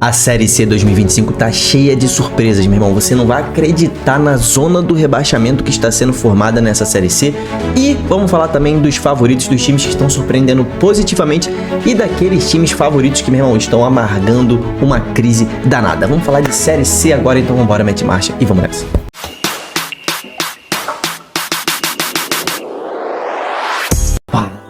A Série C 2025 tá cheia de surpresas, meu irmão. Você não vai acreditar na zona do rebaixamento que está sendo formada nessa Série C. E vamos falar também dos favoritos, dos times que estão surpreendendo positivamente e daqueles times favoritos que, meu irmão, estão amargando uma crise danada. Vamos falar de Série C agora, então vamos embora, mete marcha e vamos nessa.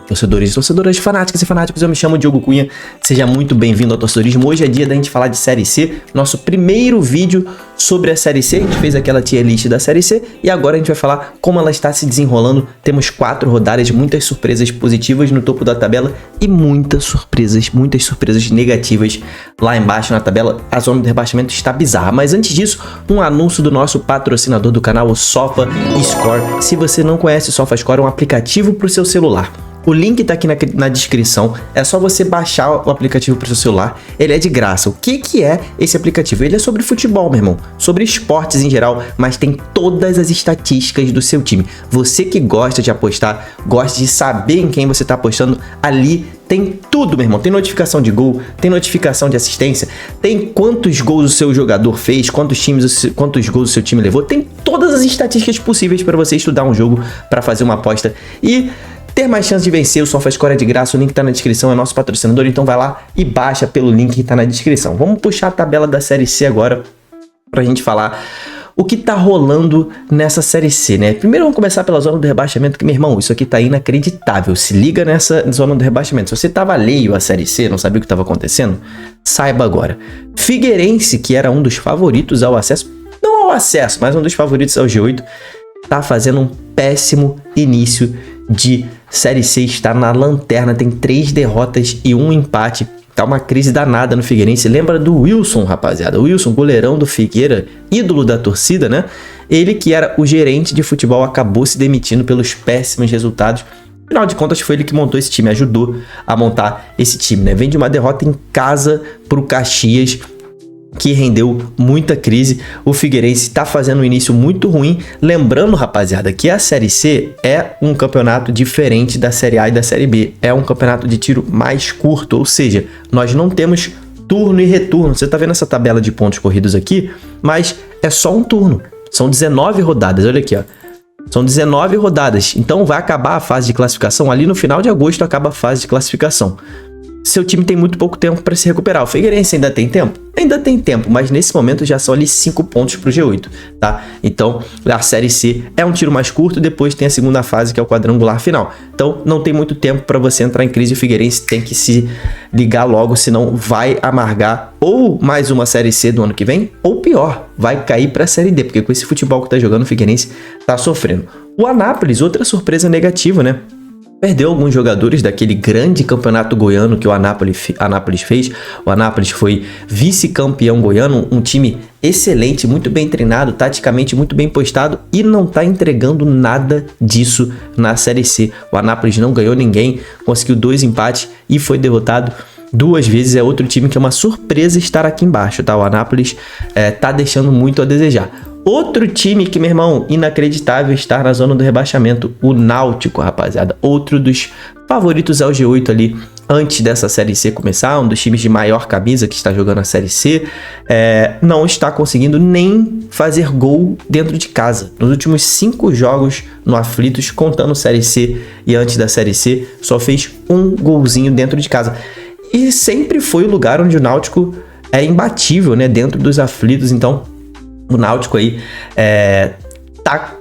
Torcedores, torcedoras fanáticas e fanáticos, eu me chamo Diogo Cunha, seja muito bem-vindo ao Torcedorismo. Hoje é dia da gente falar de Série C, nosso primeiro vídeo sobre a Série C. A gente fez aquela tier list da Série C e agora a gente vai falar como ela está se desenrolando. Temos 4 rodadas, muitas surpresas positivas no topo da tabela e muitas surpresas negativas lá embaixo na tabela. A zona do rebaixamento está bizarra, mas antes disso, um anúncio do nosso patrocinador do canal, o SofaScore. Se você não conhece o SofaScore, é um aplicativo para o seu celular. O link tá aqui na descrição, é só você baixar o aplicativo para o seu celular, ele é de graça. O que é esse aplicativo? Ele é sobre futebol, meu irmão, sobre esportes em geral, mas tem todas as estatísticas do seu time. Você que gosta de apostar, gosta de saber em quem você tá apostando, ali tem tudo, meu irmão. Tem notificação de gol, tem notificação de assistência, tem quantos gols o seu jogador fez, quantos gols o seu time levou, tem todas as estatísticas possíveis para você estudar um jogo, para fazer uma aposta e ter mais chance de vencer. O SofaScore é de graça, o link tá na descrição, é nosso patrocinador, então vai lá e baixa pelo link que tá na descrição. Vamos puxar a tabela da Série C agora pra gente falar o que tá rolando nessa Série C, né? Primeiro vamos começar pela zona do rebaixamento, que, meu irmão, isso aqui tá inacreditável. Se liga nessa zona do rebaixamento. Se você tava alheio à Série C, não sabia o que tava acontecendo, saiba agora. Figueirense, que era um dos favoritos ao acesso, não ao acesso, mas um dos favoritos ao G8, tá fazendo um péssimo início de Série C, está na lanterna, tem 3 derrotas e 1 empate. Tá uma crise danada no Figueirense. Lembra do Wilson, rapaziada? O Wilson, goleirão do Figueira, ídolo da torcida, né? Ele que era o gerente de futebol acabou se demitindo pelos péssimos resultados. Afinal de contas, foi ele que montou esse time, ajudou a montar esse time, né? Vem de uma derrota em casa pro Caxias, que rendeu muita crise. O Figueirense está fazendo um início muito ruim. Lembrando, rapaziada, que a Série C é um campeonato diferente da Série A e da Série B. É um campeonato de tiro mais curto, ou seja, nós não temos turno e retorno. Você tá vendo essa tabela de pontos corridos aqui, mas é só um turno. São 19 rodadas, olha aqui, ó. São 19 rodadas, então vai acabar a fase de classificação. Ali no final de agosto acaba a fase de classificação. Seu time tem muito pouco tempo para se recuperar. O Figueirense ainda tem tempo? Ainda tem tempo, mas nesse momento já são ali 5 pontos pro G8, tá? Então, a Série C é um tiro mais curto, depois tem a segunda fase, que é o quadrangular final. Então, não tem muito tempo para você entrar em crise. O Figueirense tem que se ligar logo, senão vai amargar ou mais uma Série C do ano que vem, ou pior, vai cair para a Série D, porque com esse futebol que tá jogando, o Figueirense tá sofrendo. O Anápolis, outra surpresa negativa, né? Perdeu alguns jogadores daquele grande campeonato goiano que o Anápolis fez. O Anápolis foi vice-campeão goiano, um time excelente, muito bem treinado, taticamente muito bem postado e não tá entregando nada disso na Série C. O Anápolis não ganhou ninguém, conseguiu 2 empates e foi derrotado 2 vezes. É outro time que é uma surpresa estar aqui embaixo, tá? O Anápolis tá deixando muito a desejar. Outro time que, meu irmão, inacreditável estar na zona do rebaixamento, o Náutico, rapaziada. Outro dos favoritos ao G8 ali, antes dessa Série C começar, um dos times de maior camisa que está jogando a Série C, não está conseguindo nem fazer gol dentro de casa. Nos últimos 5 jogos no Aflitos, contando Série C e antes da Série C, só fez 1 golzinho dentro de casa. E sempre foi o lugar onde o Náutico é imbatível, né, dentro dos Aflitos. Então, o Náutico aí tá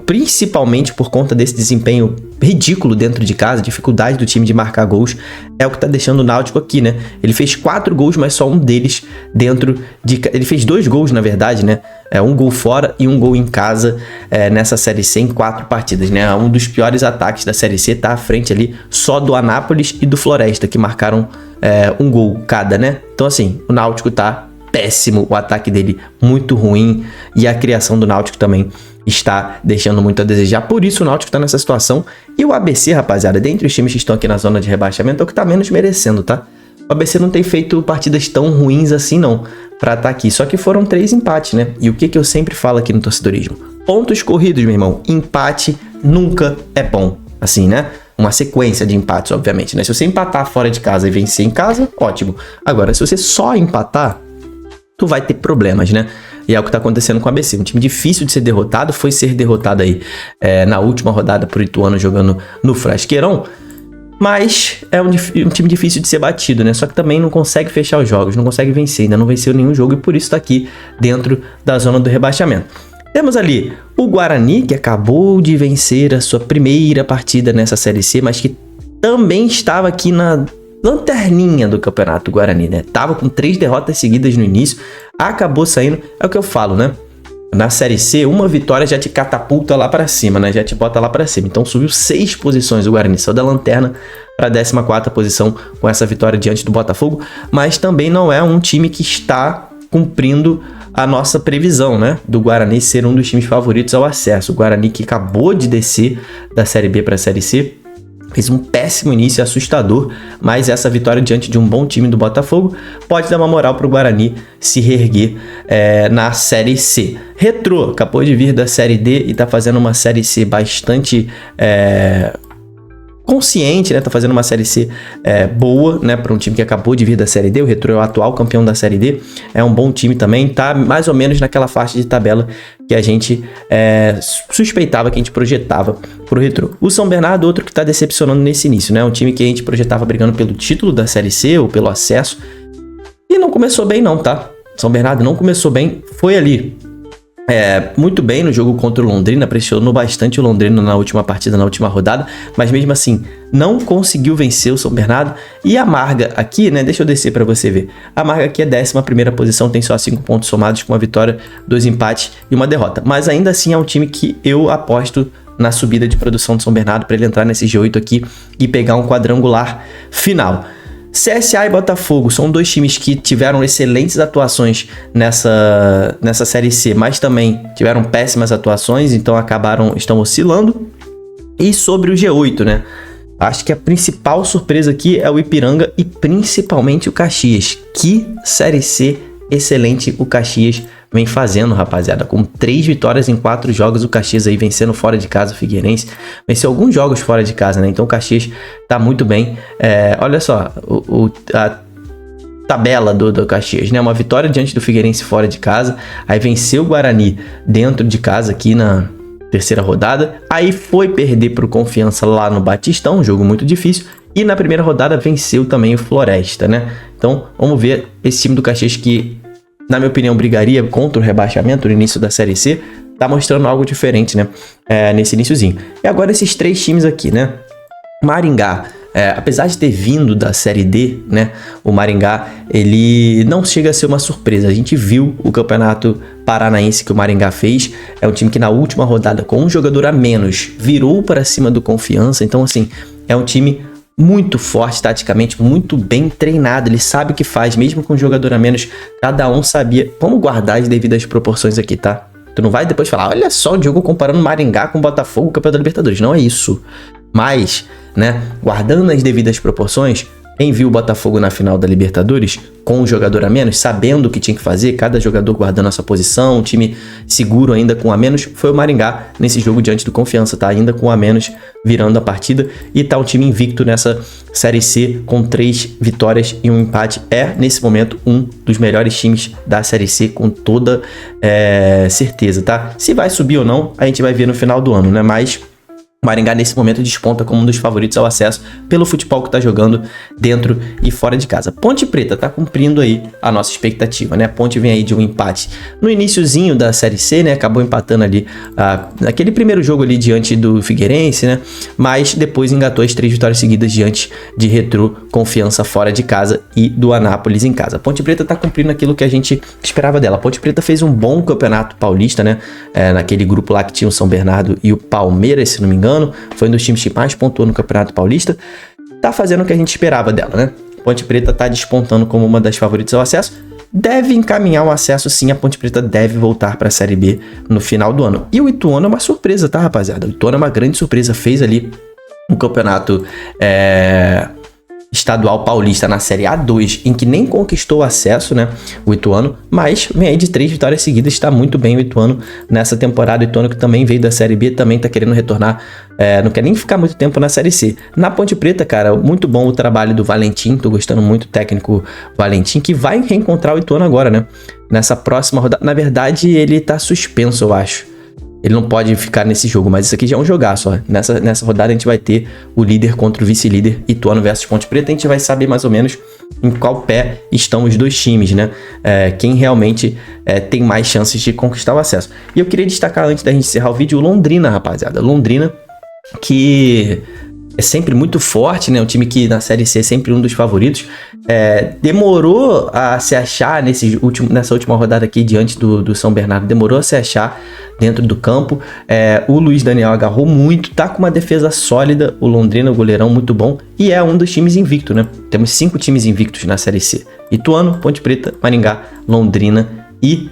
principalmente por conta desse desempenho ridículo dentro de casa, dificuldade do time de marcar gols, é o que tá deixando o Náutico aqui, né? Ele fez 4 gols, mas só um deles dentro de... Ele fez 2 gols, na verdade, né? 1 gol fora e 1 gol em casa nessa Série C em 4 partidas, né? Um dos piores ataques da Série C tá à frente ali só do Anápolis e do Floresta, que marcaram 1 gol cada, né? Então, assim, o Náutico tá péssimo, o ataque dele muito ruim e a criação do Náutico também está deixando muito a desejar. Por isso o Náutico está nessa situação. E o ABC, rapaziada, dentre os times que estão aqui na zona de rebaixamento, é o que tá menos merecendo, tá? O ABC não tem feito partidas tão ruins assim, não, pra estar aqui. Só que foram 3 empates, né? E o que eu sempre falo aqui no torcedorismo? Pontos corridos, meu irmão. Empate nunca é bom. Assim, né? uma sequência de empates, obviamente, né? Se você empatar fora de casa e vencer em casa, ótimo. Agora, se você só empatar, tu vai ter problemas, né? E é o que tá acontecendo com o ABC. Um time difícil de ser derrotado, foi ser derrotado aí na última rodada por Ituano jogando no Frasqueirão. Mas é um time difícil de ser batido, né? Só que também não consegue fechar os jogos, não consegue vencer, ainda não venceu nenhum jogo e por isso tá aqui dentro da zona do rebaixamento. Temos ali o Guarani, que acabou de vencer a sua primeira partida nessa Série C, mas que também estava aqui na lanterninha do Campeonato Guarani, né? Tava com 3 derrotas seguidas no início, acabou saindo, é o que eu falo, né? Na Série C, uma vitória já te catapulta lá pra cima, né? Já te bota lá pra cima. Então subiu 6 posições o Guarani, saiu da lanterna pra 14ª posição com essa vitória diante do Botafogo, mas também não é um time que está cumprindo a nossa previsão, né? Do Guarani ser um dos times favoritos ao acesso. O Guarani que acabou de descer da Série B pra Série C, fez um péssimo início, assustador, mas essa vitória diante de um bom time do Botafogo pode dar uma moral para o Guarani se reerguer na Série C. Retrô acabou de vir da Série D e está fazendo uma Série C bastante consciente, né? Tá fazendo uma Série C boa, né? Para um time que acabou de vir da Série D. O Retrô é o atual campeão da Série D. É um bom time também. Tá mais ou menos naquela faixa de tabela que a gente suspeitava, que a gente projetava pro Retrô. O São Bernardo, outro que tá decepcionando nesse início, né? Um time que a gente projetava brigando pelo título da Série C ou pelo acesso. E não começou bem não, tá? São Bernardo não começou bem. Foi ali muito bem no jogo contra o Londrina, pressionou bastante o Londrina na última partida, na última rodada, mas mesmo assim não conseguiu vencer o São Bernardo. E a Marga aqui, né, deixa eu descer para você ver, a Marga aqui é 11ª posição, tem só 5 pontos somados com uma vitória, 2 empates e uma derrota, mas ainda assim é um time que eu aposto na subida de produção do São Bernardo para ele entrar nesse G8 aqui e pegar um quadrangular final. CSA e Botafogo são 2 times que tiveram excelentes atuações nessa Série C, mas também tiveram péssimas atuações, então estão oscilando. E sobre o G8, né? Acho que a principal surpresa aqui é o Ipiranga e principalmente o Caxias. Que Série C excelente o Caxias vem fazendo, rapaziada. Com 3 vitórias em 4 jogos, o Caxias aí vencendo fora de casa o Figueirense. Venceu alguns jogos fora de casa, né? Então o Caxias tá muito bem. Olha só, a tabela do Caxias, né? Uma vitória diante do Figueirense fora de casa. Aí venceu o Guarani dentro de casa aqui na 3ª rodada. Aí foi perder pro Confiança lá no Batistão, um jogo muito difícil. E na primeira rodada venceu também o Floresta, né? Então vamos ver esse time do Caxias que, na minha opinião, brigaria contra o rebaixamento no início da Série C, tá mostrando algo diferente, né? Nesse iniciozinho. E agora esses 3 times aqui, né? Maringá, apesar de ter vindo da Série D, né? O Maringá, ele não chega a ser uma surpresa. A gente viu o campeonato paranaense que o Maringá fez. É um time que na última rodada, com um jogador a menos, virou para cima do Confiança. Então, assim, é um time muito forte taticamente, muito bem treinado, ele sabe o que faz, mesmo com um jogador a menos, cada um sabia. Vamos guardar as devidas proporções aqui, tá? Tu não vai depois falar, olha só o Diogo comparando Maringá com Botafogo, campeão da Libertadores, não é isso. Mas, né, guardando as devidas proporções, quem viu o Botafogo na final da Libertadores, com um jogador a menos, sabendo o que tinha que fazer, cada jogador guardando a sua posição, um time seguro ainda com a menos, foi o Maringá nesse jogo diante do Confiança, tá? Ainda com a menos virando a partida e tá um time invicto nessa Série C com 3 vitórias e um empate. É, nesse momento, um dos melhores times da Série C com toda certeza, tá? Se vai subir ou não, a gente vai ver no final do ano, né? Mas o Maringá nesse momento desponta como um dos favoritos ao acesso pelo futebol que tá jogando dentro e fora de casa. Ponte Preta tá cumprindo aí a nossa expectativa, né? A Ponte vem aí de um empate no iniciozinho da Série C, né? Acabou empatando ali naquele primeiro jogo ali diante do Figueirense, né? Mas depois engatou as 3 vitórias seguidas diante de Retrô, Confiança fora de casa e do Anápolis em casa. A Ponte Preta tá cumprindo aquilo que a gente esperava dela. A Ponte Preta fez um bom campeonato paulista, né? Naquele grupo lá que tinha o São Bernardo e o Palmeiras, se não me engano. Foi um dos times que mais pontuou no Campeonato Paulista. Tá fazendo o que a gente esperava dela, né? Ponte Preta tá despontando como uma das favoritas ao acesso. Deve encaminhar o acesso, sim. A Ponte Preta deve voltar para a Série B no final do ano. E o Ituano é uma surpresa, tá, rapaziada? O Ituano é uma grande surpresa. Fez ali um campeonato estadual paulista na Série A2, em que nem conquistou acesso, né, o Ituano, mas vem aí de 3 vitórias seguidas, está muito bem o Ituano nessa temporada. O Ituano que também veio da Série B, também está querendo retornar, não quer nem ficar muito tempo na Série C. Na Ponte Preta, cara, muito bom o trabalho do Valentim, tô gostando muito do técnico Valentim, que vai reencontrar o Ituano agora, né, nessa próxima rodada. Na verdade, ele tá suspenso, eu acho. Ele não pode ficar nesse jogo, mas isso aqui já é um jogaço, ó. Nessa rodada a gente vai ter o líder contra o vice-líder, Ituano versus Ponte Preta. A gente vai saber mais ou menos em qual pé estão os dois times, né? Quem realmente tem mais chances de conquistar o acesso. E eu queria destacar, antes da gente encerrar o vídeo, o Londrina, rapaziada. Londrina, que é sempre muito forte, né? Um time que na Série C é sempre um dos favoritos. Demorou a se achar nessa última rodada aqui diante do São Bernardo. Demorou a se achar dentro do campo. O Luiz Daniel agarrou muito. Tá com uma defesa sólida. O Londrina, o goleirão, muito bom. E é um dos times invictos, né? Temos 5 times invictos na Série C. Ituano, Ponte Preta, Maringá, Londrina e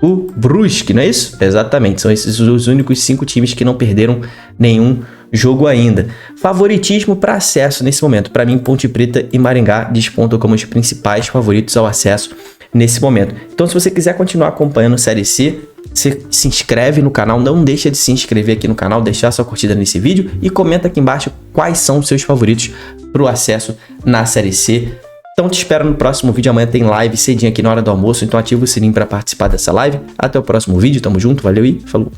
o Brusque, não é isso? Exatamente. São esses os únicos 5 times que não perderam nenhum jogo ainda. Favoritismo para acesso nesse momento. Para mim, Ponte Preta e Maringá despontam como os principais favoritos ao acesso nesse momento. Então, se você quiser continuar acompanhando Série C, você se inscreve no canal. Não deixa de se inscrever aqui no canal, deixar sua curtida nesse vídeo e comenta aqui embaixo quais são os seus favoritos para o acesso na Série C. Então, te espero no próximo vídeo. Amanhã tem live cedinho aqui na hora do almoço, então ativa o sininho para participar dessa live. Até o próximo vídeo, tamo junto, valeu e falou!